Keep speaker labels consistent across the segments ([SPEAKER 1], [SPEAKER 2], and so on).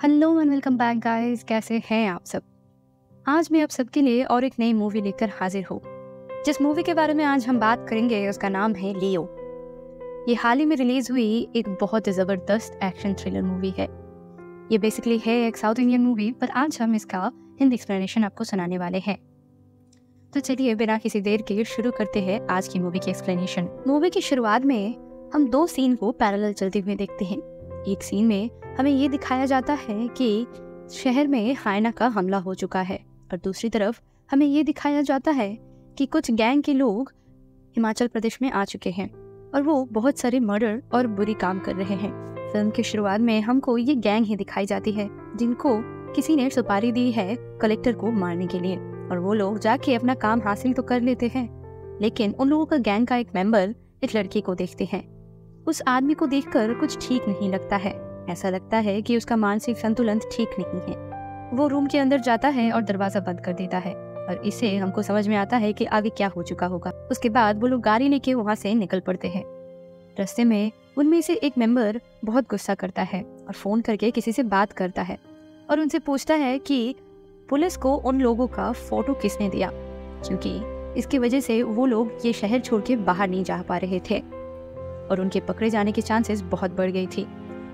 [SPEAKER 1] Hello and welcome back guys, कैसे हैं आप सब। आज मैं आप सबके लिए और एक नई मूवी लेकर हाजिर हूँ। जिस मूवी के बारे में आज हम बात करेंगे उसका नाम है लियो। ये हाल ही में रिलीज हुई एक बहुत ज़बरदस्त एक्शन थ्रिलर मूवी है। ये बेसिकली है एक साउथ इंडियन मूवी, पर आज हम इसका हिंदी एक्सप्लेनेशन आपको सुनाने वाले हैं। तो चलिए बिना किसी देर के शुरू करते हैं आज की मूवी की एक्सप्लेनेशन। मूवी की शुरुआत में हम दो सीन को पैरेलल चलते हुए देखते हैं। एक सीन में हमें ये दिखाया जाता है कि शहर में हाइना का हमला हो चुका है, और दूसरी तरफ हमें ये दिखाया जाता है कि कुछ गैंग के लोग हिमाचल प्रदेश में आ चुके हैं और वो बहुत सारे मर्डर और बुरी काम कर रहे हैं। फिल्म की शुरुआत में हमको ये गैंग ही दिखाई जाती है जिनको किसी ने सुपारी दी है कलेक्टर को मारने के लिए, और वो लोग जाके अपना काम हासिल तो कर लेते हैं, लेकिन उन लोगों का गैंग का एक मेंबर एक लड़की को देखते हैं। उस आदमी को देखकर कुछ ठीक नहीं लगता है। ऐसा लगता है कि उसका मानसिक संतुलन ठीक नहीं है। वो रूम के अंदर जाता है और दरवाजा बंद कर देता है, और इससे हमको समझ में आता है कि आगे क्या हो चुका होगा। उसके बाद वो लोग गाड़ी लेके वहाँ से निकल पड़ते हैं। रास्ते में उनमें से एक मेंबर बहुत गुस्सा करता है और फोन करके किसी से बात करता है और उनसे पूछता है कि पुलिस को उन लोगों का फोटो किसने दिया, क्योंकि इसकी वजह से वो लोग ये शहर छोड़ के बाहर नहीं जा पा रहे थे और उनके पकड़े जाने की चांसेस बहुत बढ़ गई थी।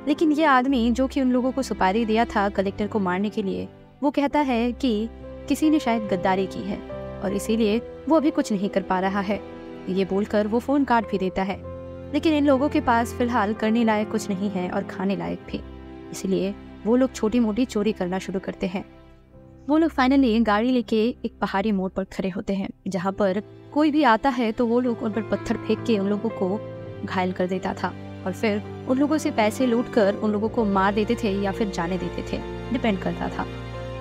[SPEAKER 1] लेकिन ये आदमी जो कि उन लोगों को सुपारी दिया था कलेक्टर को मारने के लिए, वो कहता है कि किसी ने शायद गद्दारी की है और इसीलिए वो अभी कुछ नहीं कर पा रहा है। ये बोलकर वो फोन काट भी देता है। लेकिन इन लोगों के पास फिलहाल करने लायक कुछ नहीं है और खाने लायक भी, इसलिए वो लोग छोटी मोटी चोरी करना शुरू करते हैं। वो लोग फाइनली गाड़ी लेके एक पहाड़ी मोड़ पर खड़े होते हैं, जहाँ पर कोई भी आता है तो वो लोग उन पर पत्थर फेंक के उन लोगों को घायल कर देता था और फिर उन लोगों से पैसे लूटकर उन लोगों को मार देते थे या फिर जाने देते थे, डिपेंड करता था।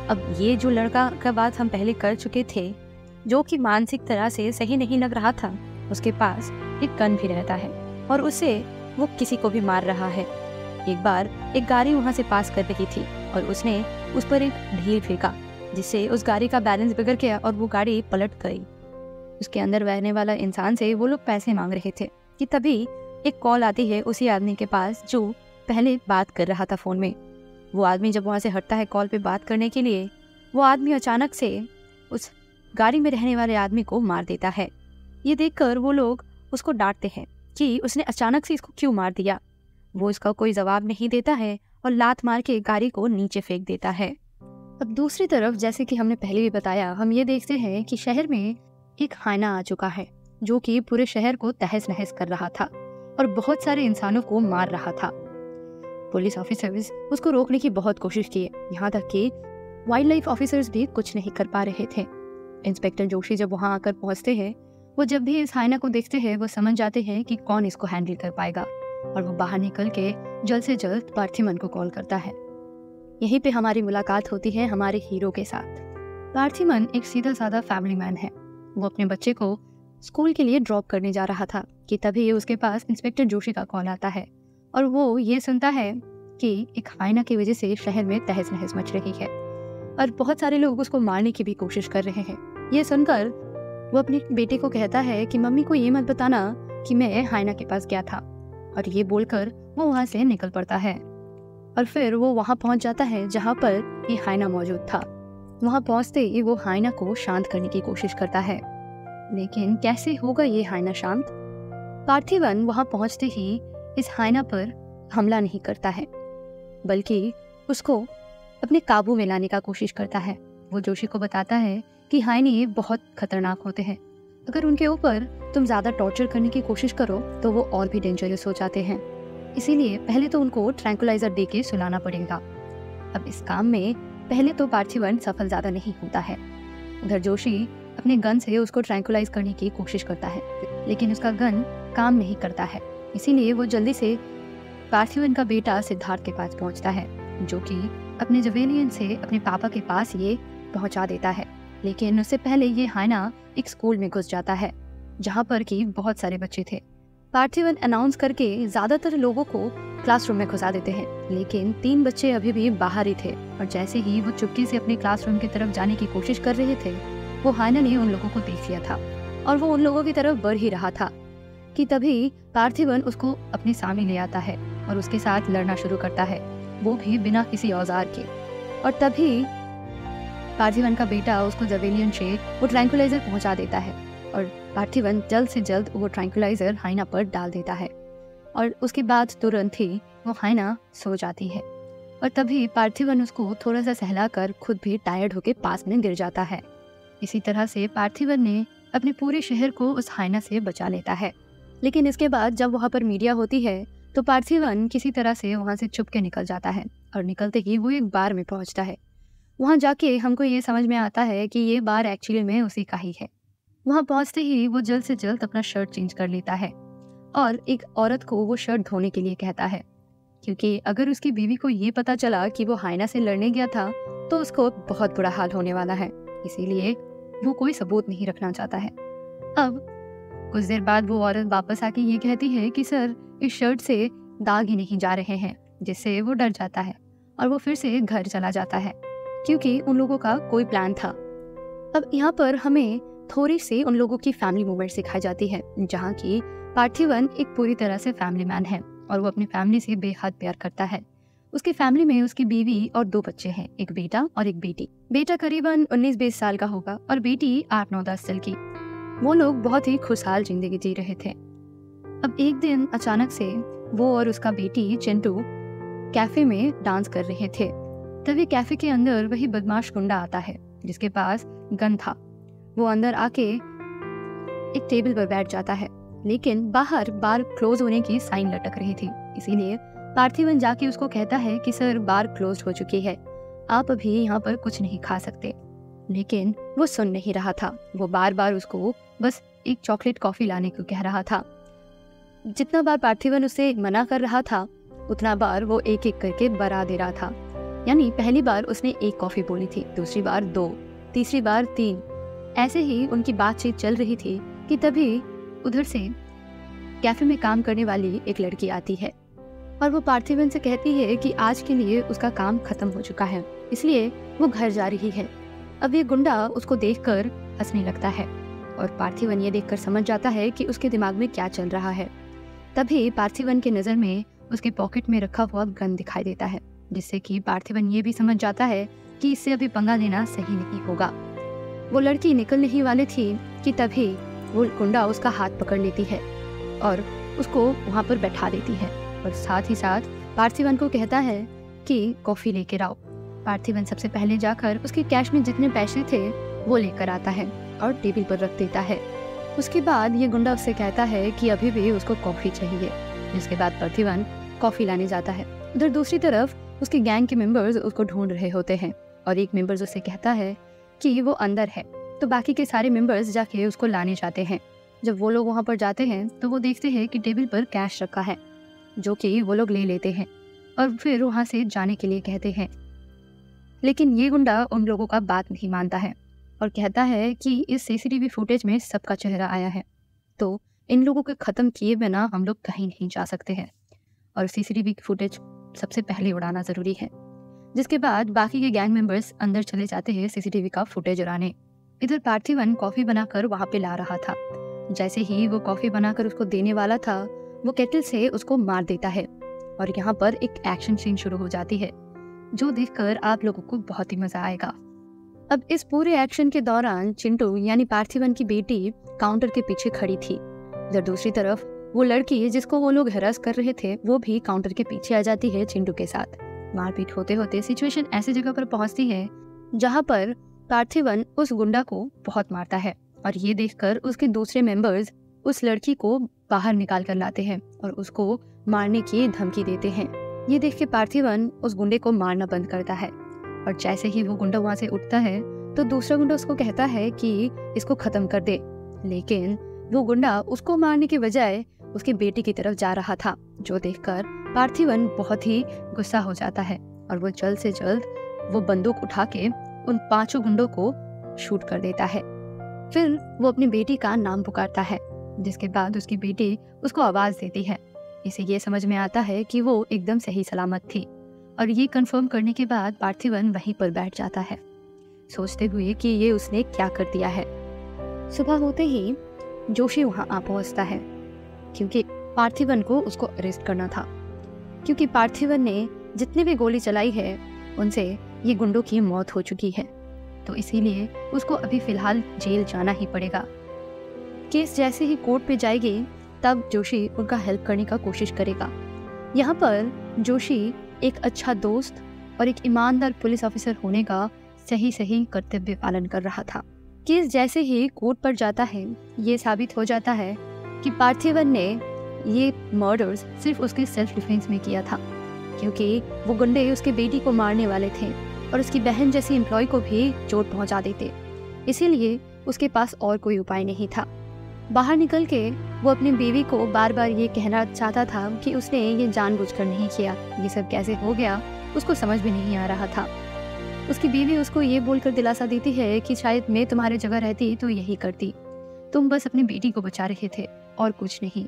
[SPEAKER 1] अब ये जो लड़का का बात हम पहले कर चुके थे, जो कि मानसिक तरह से सही नहीं लग रहा था, उसके पास एक गन भी रहता है और उससे वो किसी को भी मार रहा है। एक बार एक गाड़ी वहाँ से पास कर रही थी और उसने उस पर एक ढील फेंका, जिससे उस गाड़ी का बैलेंस बिगड़ गया और वो गाड़ी पलट गई। उसके अंदर रहने वाला इंसान से वो लोग पैसे मांग रहे थे कि तभी एक कॉल आती है उसी आदमी के पास जो पहले बात कर रहा था फोन में। वो आदमी जब वहाँ से हटता है कॉल पे बात करने के लिए, वो आदमी अचानक से उस गाड़ी में रहने वाले आदमी को मार देता है। ये देखकर वो लोग उसको डांटते हैं कि उसने अचानक से इसको क्यों मार दिया। वो इसका कोई जवाब नहीं देता है और लात मार के गाड़ी को नीचे फेंक देता है। अब दूसरी तरफ, जैसे कि हमने पहले भी बताया, हम ये देखते हैं कि शहर में एक हाइना आ चुका है जो कि पूरे शहर को तहस नहस कर रहा था और बहुत सारे इंसानों को मार रहा था। पुलिस ऑफिसर्स उसको रोकने की बहुत कोशिश की, यहाँ तक कि वाइल्ड लाइफ ऑफिसर्स भी कुछ नहीं कर पा रहे थे। इंस्पेक्टर जोशी जब वहाँ आकर पहुँचते हैं, वो जब भी इस हाइना को देखते हैं वो समझ जाते हैं कि कौन इसको हैंडल कर पाएगा, और वो बाहर निकल के जल्द से जल्द पार्थिमन को कॉल करता है। यहीं पे हमारी मुलाकात होती है हमारे हीरो के साथ। पार्थिमन एक सीधा साधा फैमिली मैन है। वो अपने बच्चे को स्कूल के लिए ड्रॉप करने जा रहा था कि तभी उसके पास इंस्पेक्टर जोशी का कॉल आता है और वो ये सुनता है कि एक हाइना की वजह से शहर में तहस नहस मच रही है और बहुत सारे लोग उसको मारने की भी कोशिश कर रहे हैं। ये सुनकर वो अपने बेटे को कहता है कि मम्मी को ये मत बताना कि मैं हाइना के पास गया था, और ये बोलकर वो वहाँ से निकल पड़ता है। और फिर वो वहाँ पहुँच जाता है जहाँ पर ये हाइना मौजूद था। वहाँ पहुँचते ही वो हाइना को शांत करने की कोशिश करता है, लेकिन कैसे होगा ये हाइना शांत। पार्थिवन वहां पहुंचते ही इस हाइना पर हमला नहीं करता है, बल्कि उसको अपने काबू में लाने का कोशिश करता है। वो जोशी को बताता है कि हाइने बहुत खतरनाक होते हैं, अगर उनके ऊपर तुम ज्यादा टॉर्चर करने की कोशिश करो तो वो और भी डेंजरस हो जाते हैं, इसीलिए पहले तो उनको ट्रैंकुलाइजर दे के सुलाना पड़ेगा। अब इस काम में पहले तो पार्थिवन सफल ज्यादा नहीं होता है। उधर जोशी अपने गन से उसको ट्रैंकुलाइज करने की कोशिश करता है, लेकिन उसका गन काम नहीं करता है। इसीलिए वो जल्दी से पार्थिवन का बेटा सिद्धार्थ के पास पहुंचता है, जो कि अपने जवेलियन से अपने पापा के पास ये पहुंचा देता है। लेकिन उससे पहले ये हाइना एक स्कूल में घुस जाता है जहाँ पर कि बहुत सारे बच्चे थे। पार्थिवन अनाउंस करके ज्यादातर लोगों को क्लासरूम में घुसा देते हैं, लेकिन 3 बच्चे अभी भी बाहर ही थे, और जैसे ही वो चुपके से अपने क्लासरूम की तरफ जाने की कोशिश कर रहे थे, वो हाइना ने उन लोगों को देख लिया था और वो उन लोगों की तरफ बढ़ ही रहा था कि तभी पार्थिवन उसको अपने सामने ले आता है और उसके साथ लड़ना शुरू करता है, वो भी बिना किसी औजार के। और तभी पार्थिवन का बेटा उसको जवेलियन से वो ट्रैंकुलाइजर पहुंचा देता है और पार्थिवन जल्द से जल्द वो ट्रैंकुलाइजर हाइना पर डाल देता है और उसके बाद तुरंत ही वो हाइना सो जाती है। और तभी पार्थिवन उसको थोड़ा सा सहलाकर खुद भी टायर्ड होकर पास में गिर जाता है। इसी तरह से पार्थिवन ने अपने पूरे शहर को उस हाइना से बचा लेता है। लेकिन इसके बाद जब वहाँ पर मीडिया होती है तो पार्थिवन किसी तरह से वहाँ से छुप के निकल जाता है और निकलते ही वो एक बार में पहुँचता है। वहाँ जाके हमको ये समझ में आता है कि ये बार एक्चुअली में उसी का ही है। वहाँ पहुँचते ही वो जल्द से जल्द अपना शर्ट चेंज कर लेता है और एक औरत को वो शर्ट धोने के लिए कहता है, क्योंकि अगर उसकी बीवी को ये पता चला कि वो हाइना से लड़ने गया था तो उसको बहुत बुरा हाल होने वाला है, इसीलिए वो कोई सबूत नहीं रखना चाहता है। अब कुछ देर बाद वो औरत वापस आके ये कहती है कि सर, इस शर्ट से दाग ही नहीं जा रहे हैं, जिससे वो डर जाता है और वो फिर से घर चला जाता है, क्योंकि उन लोगों का कोई प्लान था। अब यहाँ पर हमें थोड़ी सी उन लोगों की फैमिली मूवमेंट सिखाई जाती है, जहाँ की पार्थिवन एक पूरी तरह से फैमिली मैन है और वो अपनी फैमिली से बेहद प्यार करता है। उसकी फैमिली में उसकी बीवी और 2 बच्चे हैं, एक बेटा और एक बेटी। बेटा करीबन 19-20 साल का होगा और बेटी 8-9-10 साल की। वो लोग बहुत ही खुशहाल जिंदगी जी रहे थे। अब एक दिन अचानक से वो और उसका बेटी चिंटू कैफे में डांस कर रहे थे। तभी कैफे के अंदर वही बदमाश गुंडा आता है जिसके पास गन था। वो अंदर आके एक टेबल पर बैठ जाता है, लेकिन बाहर बार क्लोज होने की साइन लटक रही थी, इसीलिए पार्थिवन जाके उसको कहता है कि सर, बार क्लोज हो चुकी है, आप अभी यहाँ पर कुछ नहीं खा सकते। लेकिन वो सुन नहीं रहा था। वो बार बार उसको बस एक चॉकलेट कॉफी लाने को कह रहा था। जितना बार पार्थिवन उसे मना कर रहा था उतना बार वो एक एक करके बढ़ा दे रहा था। यानी पहली बार उसने 1 कॉफी बोली थी, दूसरी बार 2, तीसरी बार 3। ऐसे ही उनकी बातचीत चल रही थी कि तभी उधर से कैफे में काम करने वाली एक लड़की आती है और वो पार्थिवन से कहती है कि आज के लिए उसका काम खत्म हो चुका है, इसलिए वो घर जा रही है। अब ये गुंडा उसको देखकर हंसने लगता है और पार्थिवन ये देखकर समझ जाता है कि उसके दिमाग में क्या चल रहा है। तभी पार्थिवन के नज़र में उसके पॉकेट में रखा हुआ गन दिखाई देता है, जिससे कि पार्थिवन ये भी समझ जाता है कि इससे अभी पंगा लेना सही नहीं होगा। वो लड़की निकलने ही वाली थी कि तभी वो गुंडा उसका हाथ पकड़ लेती है और उसको वहाँ पर बैठा देती है और साथ ही साथ पार्थिवन को कहता है कि कॉफ़ी लेकर आओ। पार्थिवन सबसे पहले जाकर उसके कैश में जितने पैसे थे वो लेकर आता है और टेबल पर रख देता है। उसके बाद ये गुंडा उससे कहता है कि अभी भी उसको कॉफ़ी चाहिए, जिसके बाद पार्थिवन कॉफ़ी लाने जाता है। उधर दूसरी तरफ उसके गैंग के मेंबर्स उसको ढूंढ रहे होते हैं और एक मेंबर्स उससे कहता है कि वो अंदर है, तो बाकी के सारे मेंबर्स जाके उसको लाने जाते हैं। जब वो लोग वहाँ पर जाते हैं तो वो देखते हैं कि टेबल पर कैश रखा है, जो कि वो लोग ले लेते हैं और फिर वहाँ से जाने के लिए कहते हैं। लेकिन ये गुंडा उन लोगों का बात नहीं मानता है और कहता है कि इस सीसीटीवी फुटेज में सबका चेहरा आया है, तो इन लोगों को ख़त्म किए बिना हम लोग कहीं नहीं जा सकते हैं और सीसीटीवी फुटेज सबसे पहले उड़ाना ज़रूरी है। जिसके बाद बाकी के गैंग मेंबर्स अंदर चले जाते हैं सीसीटीवी का फुटेज उड़ाने। इधर पार्थिवन कॉफ़ी बनाकर वहाँ पे ला रहा था। जैसे ही वो कॉफ़ी बनाकर उसको देने वाला था, वो केटल से उसको मार देता है और यहाँ पर एक एक्शन सीन शुरू हो जाती है, जो देखकर आप लोगों को बहुत ही मज़ा आएगा। अब इस पूरे एक्शन के दौरान चिंटू यानी पार्थिवन की बेटी काउंटर के पीछे खड़ी थी। इधर दूसरी तरफ वो लड़की जिसको वो लोग हरास कर रहे थे वो भी काउंटर के पीछे आ जाती है चिंटू के साथ। मारपीट होते होते सिचुएशन ऐसी जगह पर पहुंचती है जहां पर पार्थिवन उस गुंडा को बहुत मारता है और ये देखकर उसके दूसरे मेंबर्स उस लड़की को बाहर निकाल कर लाते हैं और उसको मारने की धमकी देते हैं। ये देख के पार्थिवन उस गुंडे को मारना बंद करता है और जैसे ही वो गुंडा वहाँ से उठता है तो दूसरा गुंडा उसको कहता है कि इसको खत्म कर दे, लेकिन वो गुंडा उसको मारने के बजाय उसकी बेटी की तरफ जा रहा था, जो देखकर पार्थिवन बहुत ही गुस्सा हो जाता है और वो जल्द से जल्द वो बंदूक उठा के उन 5 गुंडों को शूट कर देता है। फिर वो अपनी बेटी का नाम पुकारता है, जिसके बाद उसकी बेटी उसको आवाज़ देती है। इसे ये समझ में आता है कि वो एकदम सही सलामत थी और ये कंफर्म करने के बाद पार्थिवन वहीं पर बैठ जाता है, सोचते हुए कि ये उसने क्या कर दिया है। सुबह होते ही जोशी वहाँ आ पहुँचता है क्योंकि पार्थिवन को उसको अरेस्ट करना था। क्योंकि पार्थिवन ने जितनी भी गोली चलाई है उनसे ये गुंडों की मौत हो चुकी है, तो इसीलिए उसको अभी फिलहाल जेल जाना ही पड़ेगा। केस जैसे ही कोर्ट पे जाएगी तब जोशी उनका हेल्प करने का कोशिश करेगा। यहाँ पर जोशी एक अच्छा दोस्त और एक ईमानदार पुलिस ऑफिसर होने का सही कर्तव्य पालन कर रहा था। केस जैसे ही कोर्ट पर जाता है, ये साबित हो जाता है कि पार्थिवन ने ये मर्डर्स सिर्फ उसके सेल्फ डिफेंस में किया था, क्योंकि वो गुंडे उसके बेटी को मारने वाले थे और उसकी बहन जैसी एम्प्लॉय को भी चोट पहुंचा देते। इसीलिए उसके पास और कोई उपाय नहीं था। बाहर निकल के वो अपनी बीवी को बार बार ये कहना चाहता था कि उसने ये जानबूझकर नहीं किया, ये सब कैसे हो गया उसको समझ भी नहीं आ रहा था। उसकी बीवी उसको ये बोलकर दिलासा देती है कि शायद मैं तुम्हारी जगह रहती तो यही करती, तुम बस अपनी बेटी को बचा रहे थे और कुछ नहीं,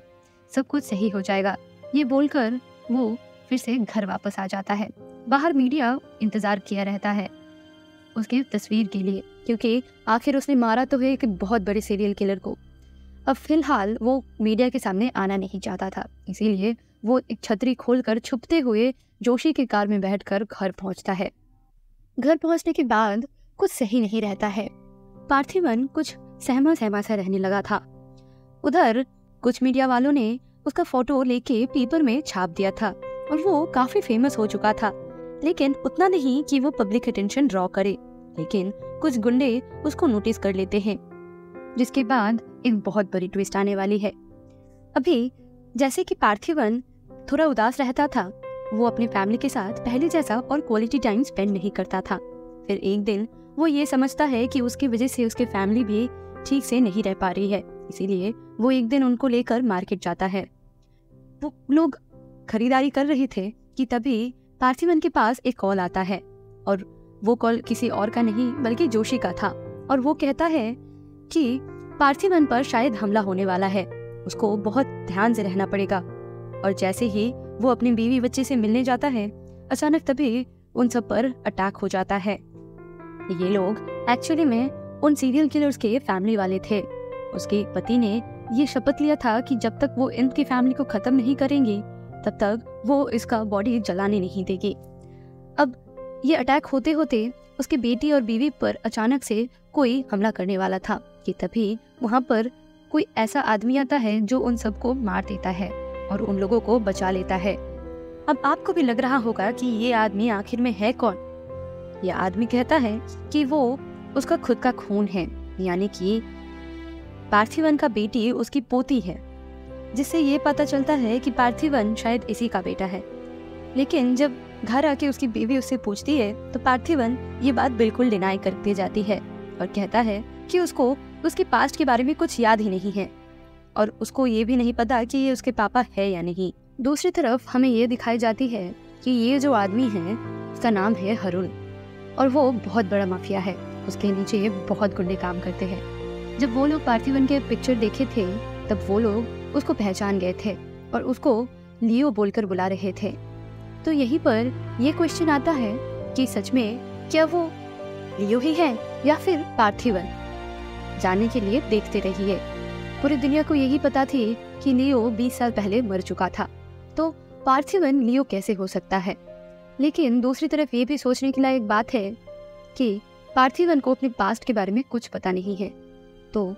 [SPEAKER 1] सब कुछ सही हो जाएगा। ये बोलकर वो फिर से घर वापस आ जाता है। बाहर मीडिया इंतजार किया रहता है उसकी तस्वीर के लिए, क्योंकि आखिर उसने मारा तो है एक बहुत बड़े सीरियल किलर को। अब फिलहाल वो मीडिया के सामने आना नहीं चाहता था, इसीलिए वो एक छतरी खोलकर छुपते हुए जोशी की कार में बैठकर घर पहुंचता है। घर पहुंचने के बाद कुछ सही नहीं रहता है। पार्थिवन कुछ सहमा सहमा सा रहने लगा था। उधर कुछ मीडिया वालों ने उसका फोटो लेके पेपर में छाप दिया था और वो काफी फेमस हो चुका था, लेकिन उतना नहीं कि वो पब्लिक अटेंशन ड्रॉ करे। लेकिन कुछ गुंडे उसको नोटिस कर लेते हैं, जिसके बाद एक बहुत बड़ी ट्विस्ट आने वाली है। अभी जैसे कि पार्थिवन थोड़ा उदास रहता था, वो अपनी फैमिली के साथ पहले जैसा और क्वालिटी टाइम स्पेंड नहीं करता था। फिर एक दिन वो ये समझता है कि उसकी वजह से उसकी फैमिली भी ठीक से नहीं रह पा रही है, इसीलिए वो एक दिन उनको लेकर मार्केट जाता है। वो लोग खरीदारी कर रहे थे कि तभी पार्थिवन के पास एक कॉल आता है, और वो कॉल किसी और का नहीं बल्कि जोशी का था। और वो कहता है कि पार्थिवन पर शायद हमला होने वाला है, उसको बहुत ध्यान से रहना पड़ेगा। और जैसे ही वो अपनी बीवी बच्चे से मिलने जाता है, अचानक तभी उन सब पर अटैक हो जाता है। ये लोग एक्चुअली में उन सीरियल किलर्स के फैमिली वाले थे। उसके पति ने ये शपथ लिया था कि जब तक वो इनकी फैमिली को खत्म नहीं करेंगे तब तक वो इसका बॉडी जलाने नहीं देगी। अब ये अटैक होते होते उसकी बेटी और बीवी पर अचानक से कोई हमला करने वाला था कि तभी वहाँ पर कोई ऐसा आदमी आता है जो उन सबको मार देता है और उन लोगों को बचा लेता है। अब आपको भी लग रहा होगा कि ये आदमी आखिर में है कौन। ये आदमी कहता है कि वो उसका खुद का खून है, यानी कि पार्थिवन का बेटी उसकी पोती है, जिससे ये पता चलता है कि पार्थिवन शायद इसी का बेटा है। लेकिन जब घर आके उसकी बीवी उससे पूछती है तो पार्थिवन ये बात बिल्कुल डिनाई करते जाती है और कहता है कि उसको उसके पास्ट के बारे में कुछ याद ही नहीं है और उसको ये भी नहीं पता कि ये उसके पापा है या नहीं। दूसरी तरफ हमें ये दिखाई जाती है कि ये जो आदमी है उसका नाम है हरुण और वो बहुत बड़ा माफिया है, उसके नीचे बहुत गुंडे काम करते हैं। जब वो लोग पार्थिवन के पिक्चर देखे थे तब वो लोग उसको पहचान गए थे और उसको लियो बोलकर बुला रहे थे। तो यहीं पर ये क्वेश्चन आता है कि सच में क्या वो लियो ही है या फिर पार्थिवन। जानने के लिए देखते रहिए। पूरी दुनिया को यही पता थी कि लियो 20 साल पहले मर चुका था, तो पार्थिवन लियो कैसे हो सकता है। लेकिन दूसरी तरफ ये भी सोचने के लायक बात है कि पार्थिवन को अपने पास्ट के बारे में कुछ पता नहीं है, तो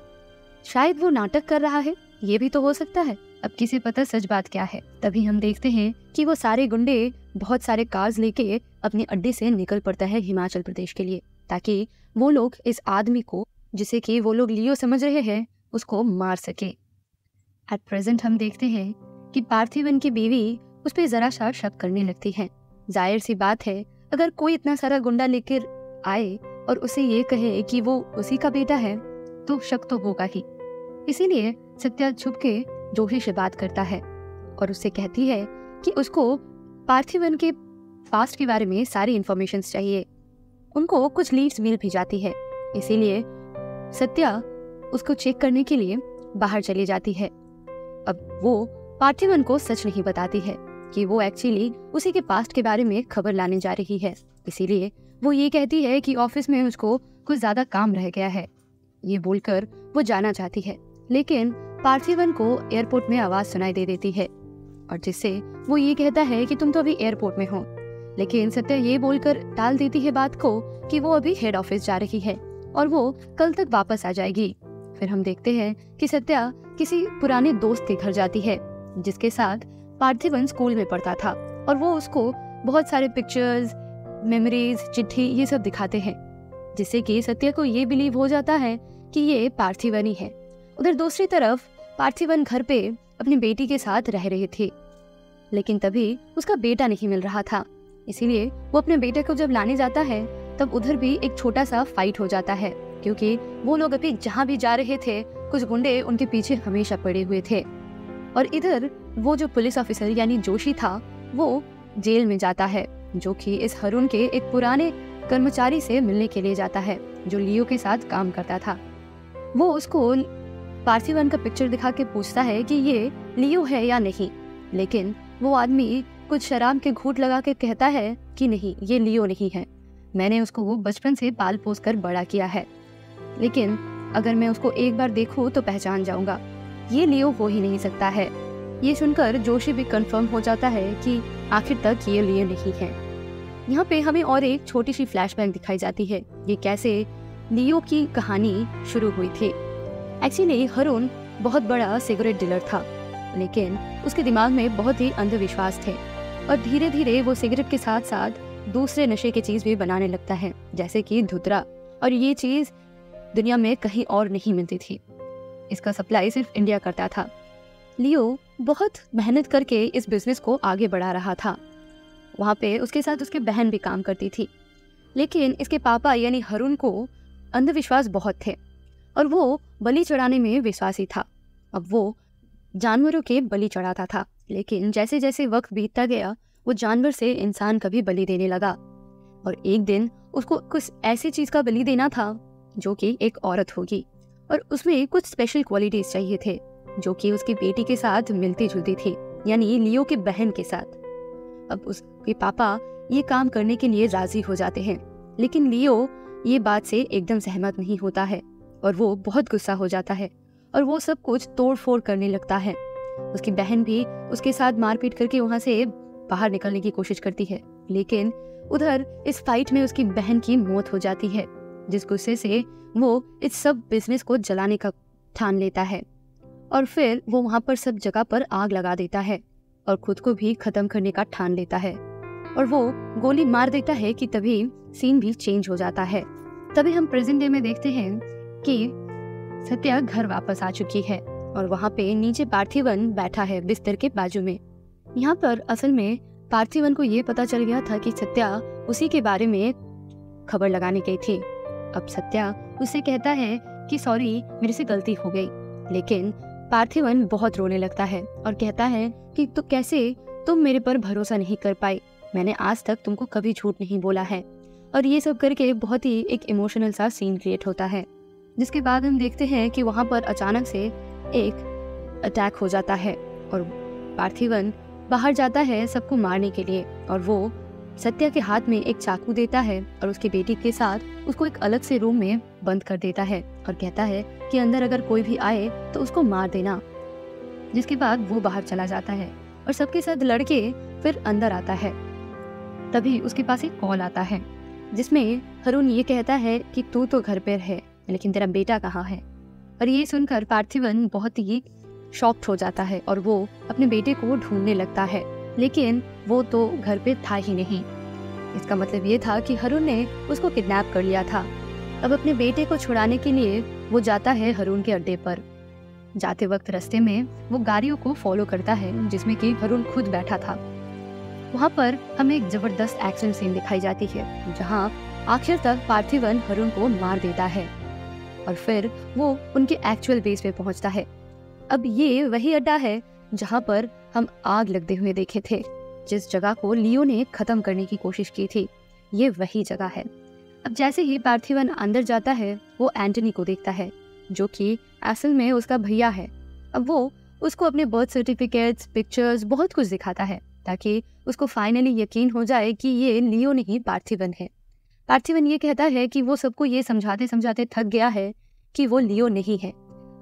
[SPEAKER 1] शायद वो नाटक कर रहा है, ये भी तो हो सकता है। अब किसे पता सच बात क्या है। तभी हम देखते हैं कि वो सारे गुंडे बहुत सारे कार्स लेके अपने अड्डे से निकल पड़ता है हिमाचल प्रदेश के लिए, ताकि वो लोग इस आदमी को, जिसे कि वो लोग लियो समझ रहे हैं, उसको मार सके। एट प्रेजेंट हम देखते हैं कि पार्थिवन की बीवी उस पर जरा सा शक करने लगती है। जाहिर सी बात है, अगर कोई इतना सारा गुंडा लेकर आए और उसे ये कहे कि वो उसी का बेटा है तो शक तो होगा ही। इसीलिए सत्या छुप के जोशी से बात करता है और उससे कहती है कि उसको पार्थिवन के पास्ट के बारे में सारी इंफॉर्मेशन चाहिए। उनको कुछ लीड्स मिल भी जाती है, इसीलिए सत्या उसको चेक करने के लिए बाहर चली जाती है। अब वो पार्थिवन को सच नहीं बताती है कि वो एक्चुअली उसी के पास्ट के बारे में खबर लाने जा रही है। इसीलिए वो ये कहती है कि ऑफिस में उसको कुछ ज्यादा काम रह गया है। ये बोलकर वो जाना चाहती है, लेकिन पार्थिवन को एयरपोर्ट में आवाज सुनाई दे देती है और जिससे वो ये कहता है कि तुम तो अभी एयरपोर्ट में हो। लेकिन सत्या ये बोलकर टाल देती है बात को कि वो अभी हेड ऑफिस जा रही है और वो कल तक वापस आ जाएगी। फिर हम देखते हैं कि सत्या किसी पुराने दोस्त के घर जाती है जिसके साथ पार्थिवन स्कूल में पढ़ता था, और वो उसको बहुत सारे पिक्चर्स, मेमोरीज, चिट्ठी ये सब दिखाते हैं, जिससे कि सत्या को ये बिलीव हो जाता है कि ये पार्थिवन ही है। उधर दूसरी तरफ पार्थिवन घर पे अपनी बेटी के साथ रह रहे थे, लेकिन तभी उसका बेटा नहीं मिल रहा था। इसीलिए वो अपने बेटे को जब लाने जाता है तब उधर भी एक छोटा सा फाइट हो जाता है, क्योंकि वो लोग अभी जहाँ भी जा रहे थे कुछ गुंडे उनके पीछे हमेशा पड़े हुए थे। और इधर वो जो पुलिस ऑफिसर यानी जोशी था वो जेल में जाता है, जो कि इस हरुण के एक पुराने कर्मचारी से मिलने के लिए जाता है जो लियो के साथ काम करता था। वो उसको पार्थिवन का पिक्चर दिखा के पूछता है कि ये लियो है या नहीं, लेकिन वो आदमी कुछ शराब के घूंट लगा के कहता है कि नहीं, ये लियो नहीं है, मैंने उसको वो बचपन से पाल पोस कर बड़ा किया है, लेकिन अगर मैं उसको एक बार देखूं तो पहचान जाऊंगा, ये लियो हो ही नहीं सकता है। ये सुनकर जोशी भी कंफर्म हो जाता है कि आखिर तक ये लियो नहीं है। यहाँ पे हमें और एक छोटी सी फ्लैशबैक दिखाई जाती है, ये कैसे लियो की कहानी शुरू हुई थी। एक्चुअली हरुण बहुत बड़ा सिगरेट डीलर था, लेकिन उसके दिमाग में बहुत ही अंधविश्वास थे और धीरे धीरे वो सिगरेट के साथ साथ दूसरे नशे की चीज भी बनाने लगता है, जैसे कि धुतरा, और ये चीज दुनिया में कहीं और नहीं मिलती थी। इसका सप्लाई सिर्फ इंडिया करता था। लियो बहुत मेहनत करके इस बिजनेस को आगे बढ़ा रहा था। वहाँ पे उसके साथ उसकी बहन भी काम करती थी, लेकिन इसके पापा यानी हरुण को अंधविश्वास बहुत थे और वो बलि चढ़ाने में विश्वासी था। अब वो जानवरों के बलि चढ़ाता था, लेकिन जैसे जैसे वक्त बीतता गया वो जानवर से इंसान का भी बलि देने लगा। और एक दिन उसको कुछ ऐसी चीज का बलि देना था जो कि एक औरत होगी, और उसमें कुछ स्पेशल क्वालिटीज चाहिए थे जो कि उसकी बेटी के साथ मिलती जुलती थी, यानी लियो के बहन के साथ। अब उसके पापा ये काम करने के लिए राजी हो जाते हैं, लेकिन लियो ये बात से एकदम सहमत नहीं होता है और वो बहुत गुस्सा हो जाता है और वो सब कुछ तोड़ फोड़ करने लगता है। उसकी बहन भी उसके साथ मारपीट करके वहाँ से बाहर निकलने की कोशिश करती है, लेकिन उधर इस फाइट में उसकी बहन की मौत हो जाती है, जिस गुस्से से वो इस सब बिजनेस को जलाने का ठान लेता है और फिर वो वहाँ पर सब जगह पर आग लगा देता है और खुद को भी खत्म करने का ठान लेता है और वो गोली मार देता है कि तभी सीन भी चेंज हो जाता है। तभी हम प्रेजेंट डे में देखते हैं कि सत्या घर वापस आ चुकी है और वहाँ पे नीचे पार्थिवन बैठा है बिस्तर के बाजू में। यहाँ पर असल में पार्थिवन को ये पता चल गया था कि सत्या उसी के बारे में खबर लगाने गई थी। अब सत्या उससे कहता है कि सॉरी, मेरे से गलती हो गई, लेकिन पार्थिवन बहुत रोने लगता है और कहता है कि तो कैसे तुम मेरे पर भरोसा नहीं कर पाई, मैंने आज तक तुमको कभी झूठ नहीं बोला है। और ये सब करके बहुत ही एक इमोशनल सा सीन क्रिएट होता है, जिसके बाद हम देखते हैं कि वहाँ पर अचानक से एक अटैक हो जाता है और पार्थिवन बाहर जाता है सबको मारने के लिए और वो सत्या के हाथ में एक चाकू देता है और उसकी बेटी के साथ उसको एक अलग से रूम में बंद कर देता है और कहता है कि अंदर अगर कोई भी आए तो उसको मार देना। जिसके बाद वो बाहर चला जाता है और सबके साथ लड़के फिर अंदर आता है। तभी उसके पास एक कॉल आता है जिसमें हरुण ये कहता है कि तू तो घर पर है, लेकिन तेरा बेटा कहाँ है। और ये सुनकर पार्थिवन बहुत ही शॉक्ड हो जाता है और वो अपने बेटे को ढूंढने लगता है, लेकिन वो तो घर पे था ही नहीं। इसका मतलब ये था कि हरुण ने उसको किडनैप कर लिया था। अब अपने बेटे को छुड़ाने के लिए वो जाता है हरुण के अड्डे पर। जाते वक्त रास्ते में वो गाड़ियों को फॉलो करता है जिसमें कि हरुण खुद बैठा था। वहाँ पर हमें एक जबरदस्त एक्शन सीन दिखाई जाती है जहाँ आखिर तक पार्थिवन हरुण को मार देता है और फिर वो उनके एक्चुअल बेस पे पहुँचता है। अब ये वही अड्डा है जहाँ पर हम आग लगते हुए देखे थे, जिस जगह को लियो ने खत्म करने की कोशिश की थी, ये वही जगह है। अब जैसे ही पार्थिवन अंदर जाता है वो एंटनी को देखता है जो कि असल में उसका भैया है। अब वो उसको अपने बर्थ सर्टिफिकेट्स, पिक्चर्स, बहुत कुछ दिखाता है ताकि उसको फाइनली यकीन हो जाए कि ये लियो नहीं पार्थिवन है। पार्थिवन ये कहता है कि वो सबको ये समझाते समझाते थक गया है कि वो लियो नहीं है,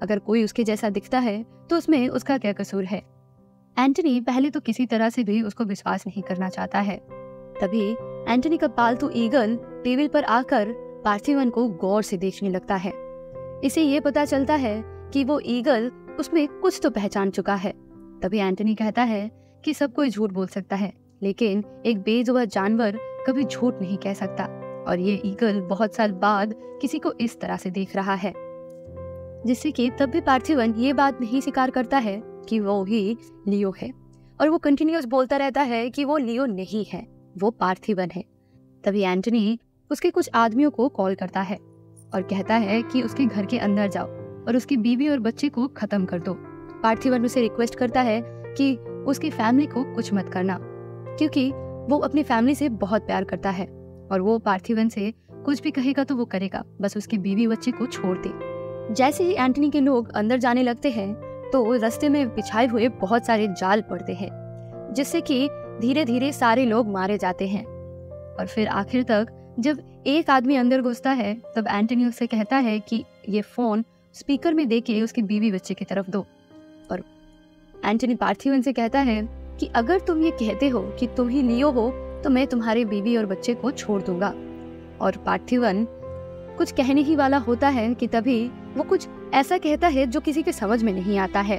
[SPEAKER 1] अगर कोई उसके जैसा दिखता है तो उसमें उसका क्या कसूर है। एंटनी पहले तो किसी तरह से भी उसको विश्वास नहीं करना चाहता है। तभी एंटनी का पालतू ईगल टेबल पर आकर पार्थिवन को गौर से देखने लगता है। इसे ये पता चलता है कि वो ईगल उसमें कुछ तो पहचान चुका है। तभी एंटनी कहता है कि सब कोई झूठ बोल सकता है, लेकिन एक बेजुबान जानवर कभी झूठ नहीं कह सकता, और ये ईगल बहुत साल बाद किसी को इस तरह से देख रहा है। जिससे कि तब भी पार्थिवन ये बात नहीं स्वीकार करता है कि वो ही लियो है, और वो कंटिन्यूअस बोलता रहता है कि वो लियो नहीं है, वो पार्थिवन है। तभी एंटनी उसके कुछ आदमियों को कॉल करता है और कहता है कि उसके घर के अंदर जाओ और उसकी बीवी और बच्चे को खत्म कर दो। पार्थिवन उसे रिक्वेस्ट करता है कि उसकी फैमिली को कुछ मत करना, क्योंकि वो अपनी फैमिली से बहुत प्यार करता है और वो पार्थिवन से कुछ भी कहेगा तो वो करेगा, बस उसकी बीवी बच्चे को छोड़ दे। जैसे ही एंटनी के लोग अंदर जाने लगते हैं तो रास्ते में बिछाए हुए बहुत सारे जाल पड़ते हैं, जिससे कि धीरे धीरे सारे लोग मारे जाते हैं। और फिर आखिर तक जब एक आदमी अंदर घुसता है तब एंटनी उससे कहता है कि ये फोन स्पीकर में देके उसकी बीवी बच्चे की तरफ दो। और एंटनी पार्थिवन से कहता है कि अगर तुम ये कहते हो कि तुम ही लियो हो तो मैं तुम्हारे बीवी और बच्चे को छोड़ दूंगा। और पार्थिवन कुछ कहने ही वाला होता है कि तभी वो कुछ ऐसा कहता है जो किसी के समझ में नहीं आता है।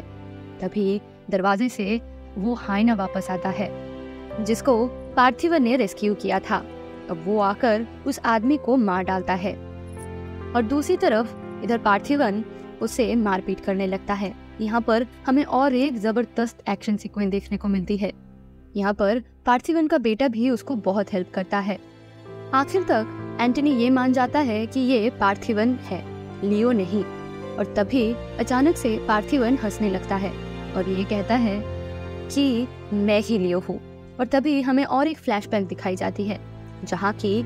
[SPEAKER 1] तभी दरवाजे से वो हाइना वापस आता है जिसको पार्थिवन ने रेस्क्यू किया था। अब वो आकर उस आदमी को मार डालता है और दूसरी तरफ इधर पार्थिवन उसे मारपीट करने लगता है। यहाँ पर हमें और एक जबरदस्त एक्शन सीक्वेंस देखने को मिलती है। यहाँ पर पार्थिवन का बेटा भी उसको बहुत हेल्प करता है। आखिर तक एंटनी ये मान जाता है कि ये पार्थिवन है, लियो नहीं। और तभी अचानक से पार्थिवन हंसने लगता है और ये कहता है कि मैं ही लियो हूँ। और तभी हमें और एक फ्लैशबैक दिखाई जाती है जहाँ की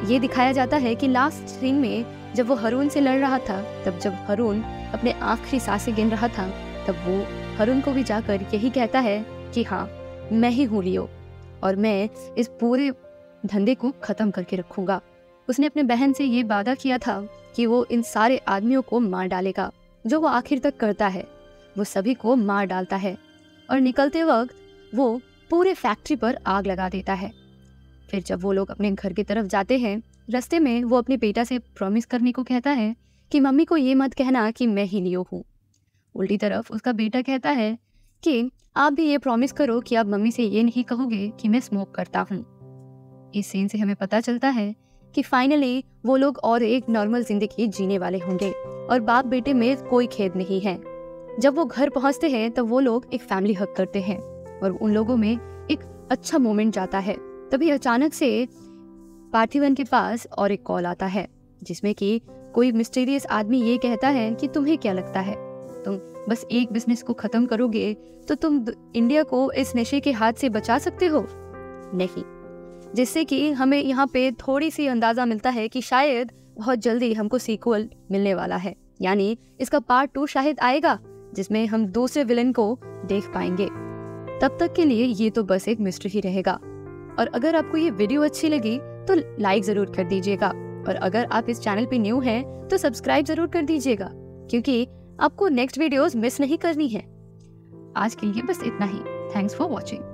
[SPEAKER 1] ये दिखाया जाता है कि लास्ट सीन में जब वो हरून से लड़ रहा था, तब जब हरून अपने आखिरी सांसें गिन रहा था तब वो हरून को भी जाकर यही कहता है कि हाँ मैं ही हूँ लियो और मैं इस पूरे धंधे को खत्म करके रखूंगा। उसने अपने बहन से ये वादा किया था कि वो इन सारे आदमियों को मार डालेगा, जो वो आखिर तक करता है। वो सभी को मार डालता है और निकलते वक्त वो पूरे फैक्ट्री पर आग लगा देता है। फिर जब वो लोग अपने घर की तरफ जाते हैं, रास्ते में वो अपने बेटा से प्रॉमिस करने को कहता है कि मम्मी को ये मत कहना कि मैं ही लियो हूँ। उल्टी तरफ उसका बेटा कहता है कि आप भी ये प्रॉमिस करो कि आप मम्मी से ये नहीं कहोगे कि मैं स्मोक करता हूँ। इस सीन से हमें पता चलता है कि फाइनली वो लोग और एक नॉर्मल जिंदगी जीने वाले होंगे और बाप बेटे में कोई खेद नहीं है। जब वो घर पहुंचते हैं तब वो लोग एक फैमिली हग करते हैं और उन लोगों में एक अच्छा मोमेंट जाता है। तभी अचानक से पार्थिवन के पास और एक कॉल आता है जिसमें कि कोई मिस्टीरियस आदमी ये कहता है कि तुम्हें क्या लगता है, तुम बस एक बिजनेस को खत्म करोगे तो तुम इंडिया को इस नशे के हाथ से बचा सकते हो? नहीं। जिससे कि हमें यहाँ पे थोड़ी सी अंदाजा मिलता है कि शायद बहुत जल्दी हमको सीक्वल मिलने वाला है, यानी इसका पार्ट 2 शायद आएगा जिसमें हम दूसरे विलन को देख पाएंगे। तब तक के लिए ये तो बस एक मिस्ट्री ही रहेगा। और अगर आपको ये वीडियो अच्छी लगी तो लाइक जरूर कर दीजिएगा और अगर आप इस चैनल पे न्यू हैं तो सब्सक्राइब जरूर कर दीजिएगा, क्योंकि आपको नेक्स्ट वीडियोस मिस नहीं करनी है। आज के लिए बस इतना ही। Thanks for watching.